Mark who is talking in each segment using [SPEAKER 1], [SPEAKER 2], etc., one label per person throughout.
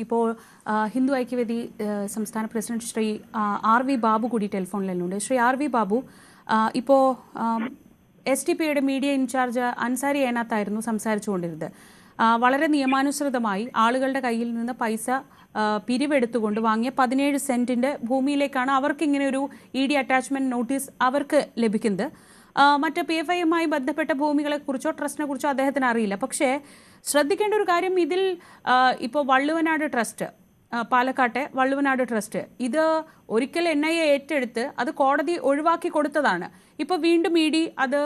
[SPEAKER 1] ഇപ്പോൾ ഹിന്ദു ഐക്യവേദി സംസ്ഥാന പ്രസിഡന്റ് ശ്രീ ആർ.വി. ബാബു കൂടി ടെലിഫോൺ ലൈനിലുണ്ട്. ശ്രീ ആർ.വി. ബാബു, ഇപ്പോൾ SDP-യുടെ മീഡിയ ഇൻചാർജ് അൻസാരി ഏനാത്തായിരുന്നു സംസാരിച്ചുകൊണ്ടിരുന്നത്. വളരെ നിയമാനുസൃതമായി ആളുകളുടെ കയ്യിൽ നിന്ന് പൈസ പിരിവെടുത്തുകൊണ്ട് വാങ്ങിയ 17 സെന്റിന്റെ ഭൂമിയിലേക്കാണ് അവർക്ക് ഇങ്ങനെ ഒരു ED അറ്റാച്ച്മെന്റ് നോട്ടീസ് അവർക്ക് ലഭിക്കുന്നത്. മറ്റ് PFIയുമായി ബന്ധപ്പെട്ട ഭൂമികളെക്കുറിച്ചോ ട്രസ്റ്റിനെ കുറിച്ചോ അദ്ദേഹത്തിന് അറിയില്ല. പക്ഷേ ശ്രദ്ധിക്കേണ്ട ഒരു കാര്യം, ഇതിൽ ഇപ്പോൾ വള്ളുവനാട് ട്രസ്റ്റ്, പാലക്കാട്ടെ വള്ളുവനാട് ട്രസ്റ്റ്, ഇത് ഒരിക്കൽ NIA ഏറ്റെടുത്ത് അത് കോടതി ഒഴിവാക്കി കൊടുത്തതാണ്. ഇപ്പോൾ വീണ്ടും ED അത്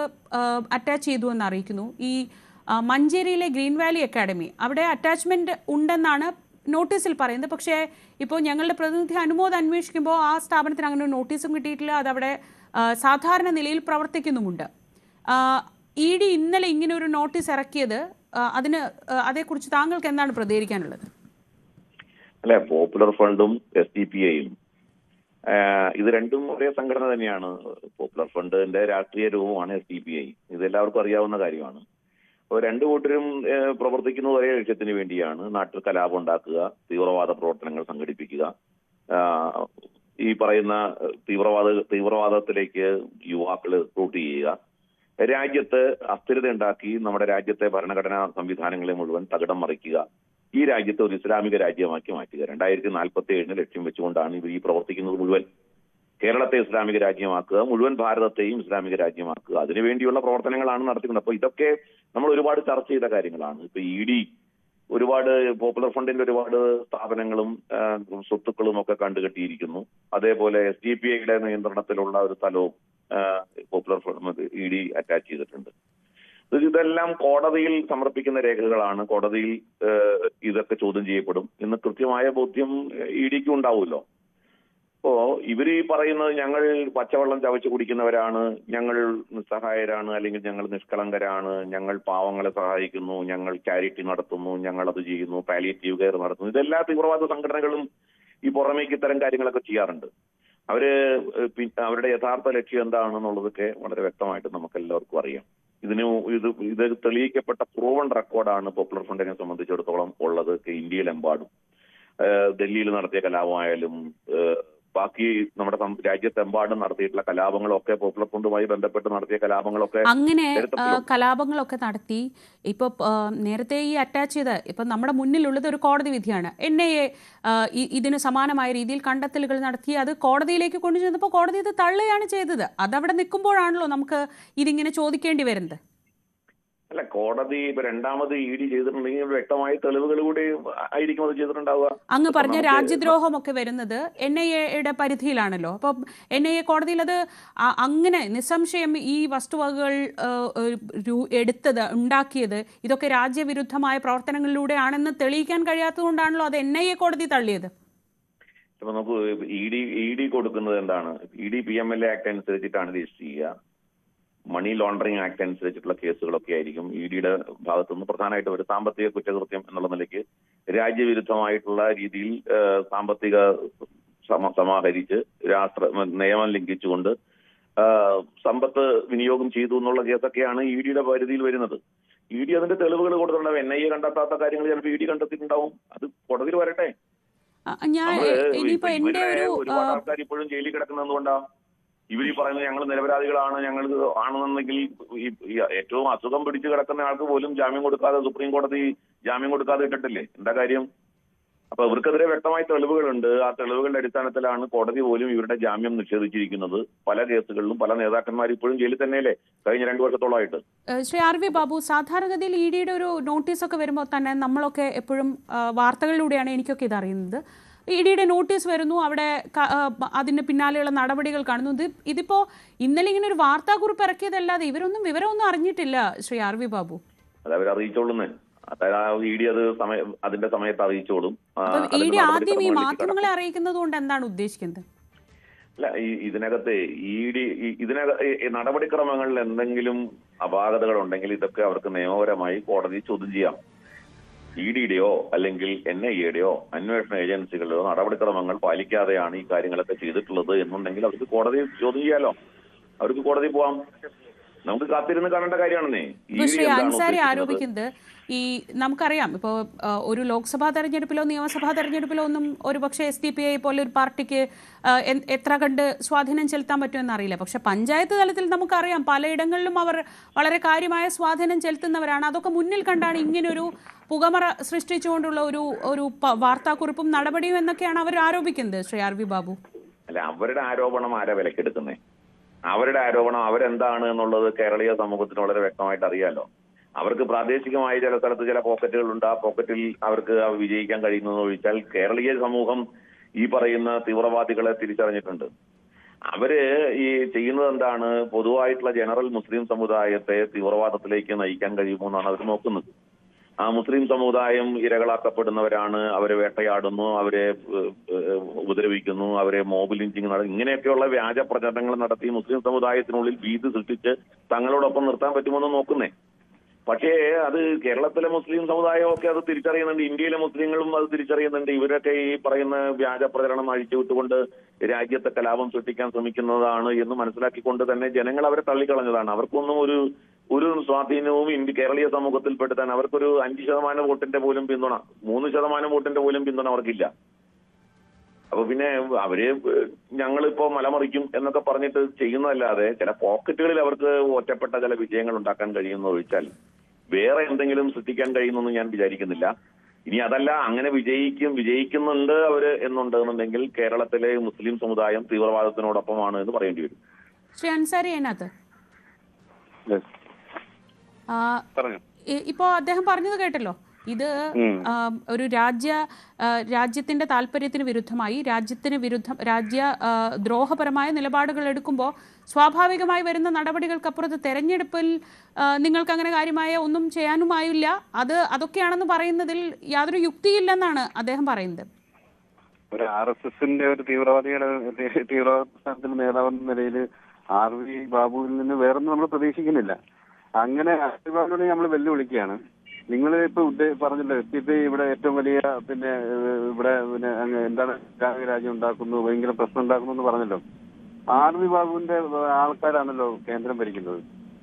[SPEAKER 1] അറ്റാച്ച് ചെയ്തു എന്ന് അറിയിക്കുന്നു. ഈ മഞ്ചേരിയിലെ ഗ്രീൻ വാലി അക്കാഡമി, അവിടെ അറ്റാച്ച്മെന്റ് ഉണ്ടെന്നാണ് നോട്ടീസിൽ പറയുന്നത്. പക്ഷേ ഇപ്പോൾ ഞങ്ങളുടെ പ്രതിനിധി അനുമോദ് അന്വേഷിക്കുമ്പോൾ ആ സ്ഥാപനത്തിന് അങ്ങനെ ഒരു നോട്ടീസും കിട്ടിയിട്ടില്ല. അതവിടെ സാധാരണ നിലയിൽ പ്രവർത്തിക്കുന്നുമുണ്ട്. ED ഇന്നലെ ഇങ്ങനെ ഒരു നോട്ടീസ് ഇറക്കിയത്, അതേക്കുറിച്ച് താങ്കൾക്ക് എന്താണ് പ്രതികരിക്കാനുള്ളത്?
[SPEAKER 2] അല്ലെ, പോപ്പുലർ ഫണ്ടും SDP-യും ഇത് രണ്ടും ഒരേ സംഘടന തന്നെയാണ്. പോപ്പുലർ ഫണ്ടിന്റെ രാഷ്ട്രീയ രൂപമാണ് SDP-ഐ. ഇതെല്ലാവർക്കും അറിയാവുന്ന കാര്യമാണ്. അപ്പോൾ രണ്ടു കൂട്ടരും പ്രവർത്തിക്കുന്നത് ഒരേ ലക്ഷ്യത്തിന് വേണ്ടിയാണ്. നാട്ടിൽ കലാപം ഉണ്ടാക്കുക, തീവ്രവാദ പ്രവർത്തനങ്ങൾ സംഘടിപ്പിക്കുക, ഈ പറയുന്ന തീവ്രവാദത്തിലേക്ക് യുവാക്കൾ റിക്രൂട്ട് ചെയ്യുക, രാജ്യത്ത് അസ്ഥിരത ഉണ്ടാക്കി നമ്മുടെ രാജ്യത്തെ ഭരണഘടനാ സംവിധാനങ്ങളെ മുഴുവൻ തകിടം മറിക്കുക, ഈ രാജ്യത്തെ ഒരു ഇസ്ലാമിക രാജ്യമാക്കി മാറ്റുക. 2047 ലക്ഷ്യം വെച്ചുകൊണ്ടാണ് ഇവർ ഈ പ്രവർത്തിക്കുന്നത് മുഴുവൻ. കേരളത്തെ ഇസ്ലാമിക രാജ്യമാക്കുക, മുഴുവൻ ഭാരതത്തെയും ഇസ്ലാമിക രാജ്യമാക്കുക, അതിനുവേണ്ടിയുള്ള പ്രവർത്തനങ്ങളാണ് നടത്തിക്കുന്നത്. അപ്പൊ ഇതൊക്കെ നമ്മൾ ഒരുപാട് ചർച്ച ചെയ്ത കാര്യങ്ങളാണ്. ഇപ്പൊ ED ഒരുപാട് പോപ്പുലർ ഫണ്ടിന്റെ ഒരുപാട് സ്ഥാപനങ്ങളും സ്വത്തുക്കളും ഒക്കെ കണ്ടുകെട്ടിയിരിക്കുന്നു. അതേപോലെ SDP-യുടെ നിയന്ത്രണത്തിലുള്ള ഒരു സ്ഥലവും പോപ്പുലർ ഫണ്ട് ED അറ്റാച്ച് ചെയ്തിട്ടുണ്ട്. ഇതെല്ലാം കോടതിയിൽ സമർപ്പിക്കുന്ന രേഖകളാണ്. കോടതിയിൽ ഇതൊക്കെ ചോദ്യം ചെയ്യപ്പെടും എന്ന് കൃത്യമായ ബോധ്യം EDക്ക് ഉണ്ടാവുമല്ലോ. അപ്പോ ഇവര് പറയുന്നത് ഞങ്ങൾ പച്ചവെള്ളം ചവച്ച് കുടിക്കുന്നവരാണ്, ഞങ്ങൾ നിസ്സഹായരാണ്, അല്ലെങ്കിൽ ഞങ്ങൾ നിഷ്കളങ്കരാണ്, ഞങ്ങൾ പാവങ്ങളെ സഹായിക്കുന്നു, ഞങ്ങൾ ചാരിറ്റി നടത്തുന്നു, ഞങ്ങൾ അത് ചെയ്യുന്നു, പാലിയേറ്റീവ് കെയർ നടത്തുന്നു. ഇതെല്ലാ തീവ്രവാദ സംഘടനകളും ഈ പുറമേക്ക് ഇത്തരം കാര്യങ്ങളൊക്കെ ചെയ്യാറുണ്ട്. അവരുടെ യഥാർത്ഥ ലക്ഷ്യം എന്താണെന്നുള്ളതൊക്കെ വളരെ വ്യക്തമായിട്ട് നമുക്ക് എല്ലാവർക്കും അറിയാം. ഇത് തെളിയിക്കപ്പെട്ട പ്രൂവൺ റെക്കോർഡാണ് പോപ്പുലർ ഫണ്ടിനെ സംബന്ധിച്ചിടത്തോളം ഉള്ളത്. ഇന്ത്യയിലെമ്പാടും ഡൽഹിയിൽ നടത്തിയ കലാപമായാലും ബാക്കി നമ്മുടെ രാജ്യത്തെമ്പാടും നടത്തിയിട്ടുള്ള കലാപങ്ങളൊക്കെ പോപ്പുലർ ഫണ്ടുമായി ബന്ധപ്പെട്ട് നടത്തിയ കലാപങ്ങളൊക്കെ
[SPEAKER 1] അങ്ങനെ കലാപങ്ങളൊക്കെ നടത്തി. ഇപ്പൊ നേരത്തെ ഈ അറ്റാച്ച് ചെയ്ത് ഇപ്പൊ നമ്മുടെ മുന്നിലുള്ളത് ഒരു കോടതി വിധിയാണ്. NIA ഇതിന് സമാനമായ രീതിയിൽ കണ്ടെത്തലുകൾ നടത്തി അത് കോടതിയിലേക്ക് കൊണ്ടുചെന്നപ്പോൾ കോടതി ഇത് തള്ളുകയാണ് ചെയ്തത്. അതവിടെ നിൽക്കുമ്പോഴാണല്ലോ നമുക്ക് ഇതിങ്ങനെ ചോദിക്കേണ്ടി വരുന്നത്.
[SPEAKER 2] അല്ല, കോടതി ഇപ്പൊ രണ്ടാമത് ED ചെയ്തിട്ടുണ്ടെങ്കിൽ വ്യക്തമായ തെളിവുകൾ കൂടി ആയിരിക്കും അത് ചെയ്തിട്ടുണ്ടാവുക.
[SPEAKER 1] അങ്ങ് പറഞ്ഞ രാജ്യദ്രോഹമൊക്കെ വരുന്നത് NIA-യുടെ പരിധിയിലാണല്ലോ. അപ്പൊ NIA കോടതിയിൽ അത് അങ്ങനെ നിസ്സംശയം ഈ വസ്തുവകകൾ ഉണ്ടാക്കിയത് ഇതൊക്കെ രാജ്യവിരുദ്ധമായ പ്രവർത്തനങ്ങളിലൂടെയാണെന്ന് തെളിയിക്കാൻ കഴിയാത്തതുകൊണ്ടാണല്ലോ അത് NIA കോടതി തള്ളിയത്.
[SPEAKER 2] ഇപ്പൊ നമുക്ക് ED കൊടുക്കുന്നത് എന്താണ്? ED PMLA ആക്ട് അനുസരിച്ചിട്ടാണ് രജിസ്റ്റർ ചെയ്യുക. മണി ലോണ്ടറിംഗ് ആക്ട് അനുസരിച്ചിട്ടുള്ള കേസുകളൊക്കെ ആയിരിക്കും EDയുടെ ഭാഗത്തുനിന്ന് പ്രധാനമായിട്ട് ഒരു സാമ്പത്തിക കുറ്റകൃത്യം എന്നുള്ള നിലയ്ക്ക് രാജ്യവിരുദ്ധമായിട്ടുള്ള രീതിയിൽ സാമ്പത്തിക സമാഹരിച്ച് നിയമം ലംഘിച്ചുകൊണ്ട് സമ്പത്ത് വിനിയോഗം ചെയ്തു എന്നുള്ള കേസൊക്കെയാണ് EDയുടെ പരിധിയിൽ വരുന്നത്. ED അതിന്റെ തെളിവുകൾ കൊടുത്തിട്ടുണ്ടാവും. NIA കണ്ടെത്താത്ത കാര്യങ്ങൾ ചിലപ്പോൾ ED കണ്ടെത്തിയിട്ടുണ്ടാവും. അത് കോടതിയിൽ വരട്ടെ. ഒരുപാട് ആൾക്കാർ ഇപ്പോഴും ജയിലിൽ കിടക്കുന്നത് എന്തുകൊണ്ടാണ്? ഇവര് പറയുന്നത് ഞങ്ങൾ നിരപരാധികളാണ്, ഞങ്ങൾ ആണെന്നുണ്ടെങ്കിൽ ഏറ്റവും അസുഖം പിടിച്ചു കിടക്കുന്ന ആൾക്ക് പോലും ജാമ്യം കൊടുക്കാതെ സുപ്രീം കോടതി ജാമ്യം കൊടുക്കാതെ ഇട്ടിട്ടില്ലേ? എന്താ കാര്യം? അപ്പൊ ഇവർക്കെതിരെ വ്യക്തമായ തെളിവുകളുണ്ട്. ആ തെളിവുകളുടെ അടിസ്ഥാനത്തിലാണ് കോടതി പോലും ഇവരുടെ ജാമ്യം നിഷേധിച്ചിരിക്കുന്നത്. പല കേസുകളിലും പല നേതാക്കന്മാർ ഇപ്പോഴും ജയിലിൽ തന്നെയല്ലേ കഴിഞ്ഞ 2 വർഷത്തോളമായിട്ട്.
[SPEAKER 1] ശ്രീ ആർ.വി. ബാബു, സാധാരണഗതിയിൽ EDയുടെ ഒരു നോട്ടീസൊക്കെ വരുമ്പോൾ തന്നെ നമ്മളൊക്കെ എപ്പോഴും വാർത്തകളിലൂടെയാണ് എനിക്കൊക്കെ ഇതറിയുന്നത്. EDയുടെ നോട്ടീസ് വരുന്നു, അവിടെ അതിന് പിന്നാലെയുള്ള നടപടികൾ കാണുന്നു. ഇതിപ്പോ ഇന്നലെ ഇങ്ങനെ ഒരു വാർത്താക്കുറിപ്പ് ഇറക്കിയതല്ലാതെ ഇവരൊന്നും വിവരമൊന്നും അറിഞ്ഞിട്ടില്ല. ശ്രീ ആർ.വി. ബാബു,
[SPEAKER 2] അത് അവരറിയിച്ചോളുന്നേ. ED അത് അതിന്റെ സമയത്ത് അറിയിച്ചോളും.
[SPEAKER 1] ED ആദ്യം ഈ മാധ്യമങ്ങളെ അറിയിക്കുന്നത് കൊണ്ട് എന്താണ് ഉദ്ദേശിക്കുന്നത്?
[SPEAKER 2] അല്ല, ഇതിനകത്ത് നടപടിക്രമങ്ങളിൽ എന്തെങ്കിലും അപാകതകൾ ഉണ്ടെങ്കിൽ ഇതൊക്കെ അവർക്ക് നിയമപരമായി കോടതി ചോദ്യം ചെയ്യാം. EDയുടെയോ അല്ലെങ്കിൽ NIA-യുടെയോ അന്വേഷണ ഏജൻസികളുടെയോ നടപടിക്രമങ്ങൾ പാലിക്കാതെയാണ് ഈ കാര്യങ്ങളൊക്കെ ചെയ്തിട്ടുള്ളത് എന്നുണ്ടെങ്കിൽ അവർക്ക് കോടതി ചോദ്യം ചെയ്യാലോ. അവർക്ക് കോടതി പോവാം. നമുക്ക് കാത്തിരുന്ന് കാണേണ്ട കാര്യമാണെന്നേ.
[SPEAKER 1] ഇപ്പോൾ ശ്രീ അൻസാരി ആരോപിക്കുന്നത് ഈ നമുക്കറിയാം ഇപ്പോൾ ഒരു ലോക്സഭാ തെരഞ്ഞെടുപ്പിലോ നിയമസഭാ തെരഞ്ഞെടുപ്പിലോ ഒന്നും ഒരുപക്ഷെ SDPI പോലെ ഒരു പാർട്ടിക്ക് എത്ര കണ്ട് സ്വാധീനം ചെലുത്താൻ പറ്റുമെന്ന് അറിയില്ല. പക്ഷെ പഞ്ചായത്ത് തലത്തിൽ നമുക്കറിയാം പലയിടങ്ങളിലും അവർ വളരെ കാര്യമായ സ്വാധീനം ചെലുത്തുന്നവരാണ്. അതൊക്കെ മുന്നിൽ കണ്ടാണ് ഇങ്ങനൊരു പുകമറ സൃഷ്ടിച്ചുകൊണ്ടുള്ള ഒരു വാർത്താക്കുറിപ്പും നടപടിയും എന്നൊക്കെയാണ് അവർ ആരോപിക്കുന്നത്. ശ്രീ RV ബാബു,
[SPEAKER 2] അല്ല, അവരുടെ ആരോപണം ആരാ വിലക്കെടുക്കുന്നേ? അവരുടെ ആരോപണം അവരെന്താണ് എന്നുള്ളത് കേരളീയ സമൂഹത്തിന് വളരെ വ്യക്തമായിട്ട് അറിയാലോ. അവർക്ക് പ്രാദേശികമായി ചില സ്ഥലത്ത് ചില പോക്കറ്റുകളുണ്ട്. ആ പോക്കറ്റിൽ അവർക്ക് വിജയിക്കാൻ കഴിയുന്നതെന്ന് ഒഴിച്ചാൽ കേരളീയ സമൂഹം ഈ പറയുന്ന തീവ്രവാദികളെ തിരിച്ചറിഞ്ഞിട്ടുണ്ട്. അവര് ഈ ചെയ്യുന്നത് എന്താണ്? പൊതുവായിട്ടുള്ള ജനറൽ മുസ്ലിം സമുദായത്തെ തീവ്രവാദത്തിലേക്ക് നയിക്കാൻ കഴിയുമോ എന്നാണ് അവർ നോക്കുന്നത്. ആ മുസ്ലിം സമുദായം ഇരകളാക്കപ്പെടുന്നവരാണ്, അവരെ വേട്ടയാടുന്നു, അവരെ ഉപദ്രവിക്കുന്നു, അവരെ മോബ് ലിഞ്ചിങ് ഇങ്ങനെയൊക്കെയുള്ള വ്യാജ പ്രചരണങ്ങൾ നടത്തി മുസ്ലിം സമുദായത്തിനുള്ളിൽ ഭീതി സൃഷ്ടിച്ച് തങ്ങളോടൊപ്പം നിർത്താൻ പറ്റുമെന്ന് നോക്കുന്നേ. പക്ഷേ അത് കേരളത്തിലെ മുസ്ലിം സമുദായമൊക്കെ അത് തിരിച്ചറിയുന്നുണ്ട്, ഇന്ത്യയിലെ മുസ്ലിങ്ങളും അത് തിരിച്ചറിയുന്നുണ്ട്. ഇവരൊക്കെ ഈ പറയുന്ന വ്യാജ പ്രചരണം അഴിച്ചുവിട്ടുകൊണ്ട് രാജ്യത്തെ കലാപം സൃഷ്ടിക്കാൻ ശ്രമിക്കുന്നതാണ് എന്ന് മനസ്സിലാക്കിക്കൊണ്ട് തന്നെ ജനങ്ങൾ അവരെ തള്ളിക്കളഞ്ഞതാണ്. അവർക്കൊന്നും ഒരു സ്വാധീനവും കേരളീയ സമൂഹത്തിൽപ്പെടുത്താൻ അവർക്കൊരു 5% വോട്ടിന്റെ പോലും പിന്തുണ, 3% വോട്ടിന്റെ പോലും പിന്തുണ അവർക്കില്ല. അപ്പൊ പിന്നെ അവര് ഞങ്ങളിപ്പോ മലമറിക്കും എന്നൊക്കെ പറഞ്ഞിട്ട് ചെയ്യുന്നതല്ലാതെ ചില പോക്കറ്റുകളിൽ അവർക്ക് ഒറ്റപ്പെട്ട ചില വിജയങ്ങൾ ഉണ്ടാക്കാൻ കഴിയുന്ന ഒഴിച്ചാൽ വേറെ എന്തെങ്കിലും സൃഷ്ടിക്കാൻ കഴിയുമെന്ന് ഞാൻ വിചാരിക്കുന്നില്ല. ഇനി അതല്ല, അങ്ങനെ വിജയിക്കുന്നുണ്ട് അവര് എന്നുണ്ടെന്നുണ്ടെങ്കിൽ കേരളത്തിലെ മുസ്ലിം സമുദായം തീവ്രവാദത്തിനോടൊപ്പമാണ് എന്ന് പറയേണ്ടി വരും.
[SPEAKER 1] ശ്രീ അൻസാരി അതിനകത്ത് ഇപ്പോ അദ്ദേഹം പറഞ്ഞത് കേട്ടല്ലോ, ഇത് ഒരു രാജ്യത്തിന്റെ താല്പര്യത്തിന് വിരുദ്ധമായി ദ്രോഹപരമായ നിലപാടുകൾ എടുക്കുമ്പോൾ സ്വാഭാവികമായി വരുന്ന നടപടികൾക്കപ്പുറത്ത് തെരഞ്ഞെടുപ്പിൽ നിങ്ങൾക്ക് അങ്ങനെ കാര്യമായ ഒന്നും ചെയ്യാനുമായില്ല, അതൊക്കെയാണെന്ന് പറയുന്നതിൽ യാതൊരു യുക്തിയില്ലെന്നാണ് അദ്ദേഹം പറയുന്നത്.
[SPEAKER 3] ഒരു RSSന്റെ ഒരു തീവ്രവാദ നേതാവെന്ന നിലയിൽ RV ബാബുവിൽ നിന്ന് വേറൊന്നും നമ്മൾ പ്രതീക്ഷിക്കുന്നില്ല. അങ്ങനെ RV ബാബുവിനെ നമ്മൾ വെല്ലുവിളിക്കുകയാണ്. നിങ്ങൾ ഇപ്പൊ പറഞ്ഞല്ലോ SDPI ഇവിടെ ഏറ്റവും വലിയ ഇവിടെ എന്താണ് രാജ്യം ഉണ്ടാക്കുന്നു, ഭയങ്കര പ്രശ്നം ഉണ്ടാക്കുന്നു എന്ന് പറഞ്ഞല്ലോ. RV ബാബുവിന്റെ ആൾക്കാരാണല്ലോ കേന്ദ്രം ഭരിക്കുന്നത്.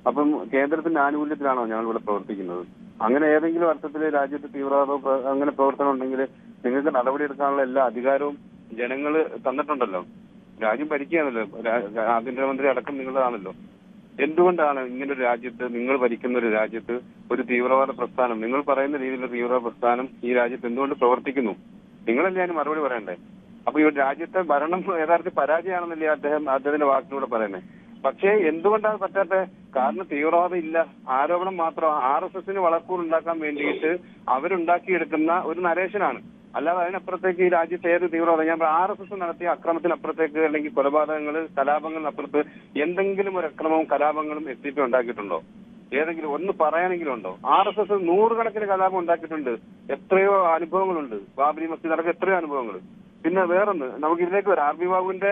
[SPEAKER 3] അപ്പം കേന്ദ്രത്തിന്റെ ആനുകൂല്യത്തിലാണോ ഞങ്ങൾ ഇവിടെ പ്രവർത്തിക്കുന്നത്? അങ്ങനെ ഏതെങ്കിലും അർത്ഥത്തിൽ രാജ്യത്ത് തീവ്രവാദം അങ്ങനെ പ്രവർത്തനം ഉണ്ടെങ്കിൽ നിങ്ങൾക്ക് നടപടിയെടുക്കാനുള്ള എല്ലാ അധികാരവും ജനങ്ങൾ തന്നിട്ടുണ്ടല്ലോ. രാജ്യം ഭരിക്കുകയാണല്ലോ, ആഭ്യന്തരമന്ത്രി അടക്കം നിങ്ങളാണല്ലോ. എന്തുകൊണ്ടാണ് ഇങ്ങനൊരു രാജ്യത്ത്, നിങ്ങൾ ഭരിക്കുന്ന ഒരു രാജ്യത്ത് ഒരു തീവ്രവാദ പ്രസ്ഥാനം, നിങ്ങൾ പറയുന്ന രീതിയിലുള്ള തീവ്രവാദ പ്രസ്ഥാനം ഈ രാജ്യത്ത് എന്തുകൊണ്ട് പ്രവർത്തിക്കുന്നു? നിങ്ങളല്ലേ അതിന് മറുപടി പറയണ്ടേ? അപ്പൊ ഈ രാജ്യത്തെ ഭരണം യഥാർത്ഥ പരാജയമാണെന്നല്ലേ അദ്ദേഹത്തിന്റെ വാക്കിലൂടെ പറയുന്നത്. പക്ഷേ എന്തുകൊണ്ടാണ് പറ്റാത്ത? കാരണം തീവ്രവാദം ഇല്ല, ആരോപണം മാത്രം. RSSന് വളക്കൂർ ഉണ്ടാക്കാൻ വേണ്ടിയിട്ട് അവരുണ്ടാക്കിയെടുക്കുന്ന ഒരു നരേഷനാണ്. അല്ലാതെ അതിനപ്പുറത്തേക്ക് ഈ രാജ്യത്ത് ഏത് തീവ്രവാദം, ഞാൻ RSS നടത്തിയ അക്രമത്തിനപ്പുറത്തേക്ക് അല്ലെങ്കിൽ കൊലപാതകങ്ങൾ, കലാപങ്ങളിനപ്പുറത്ത് എന്തെങ്കിലും ഒരു അക്രമവും കലാപങ്ങളും SDPI ഉണ്ടാക്കിയിട്ടുണ്ടോ? ഏതെങ്കിലും ഒന്ന് പറയാനെങ്കിലും ഉണ്ടോ? RSS 100 കണക്കിന് കലാപം ഉണ്ടാക്കിയിട്ടുണ്ട്. എത്രയോ അനുഭവങ്ങളുണ്ട്. ബാബരി മസ്ജിദ് അടക്കം എത്രയോ അനുഭവങ്ങൾ. പിന്നെ വേറൊന്ന്, നമുക്ക് ഇതിലേക്ക് വരാം. RV ബാബുവിന്റെ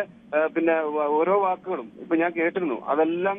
[SPEAKER 3] ഓരോ വാക്കുകളും ഇപ്പൊ ഞാൻ കേട്ടിരുന്നു. അതെല്ലാം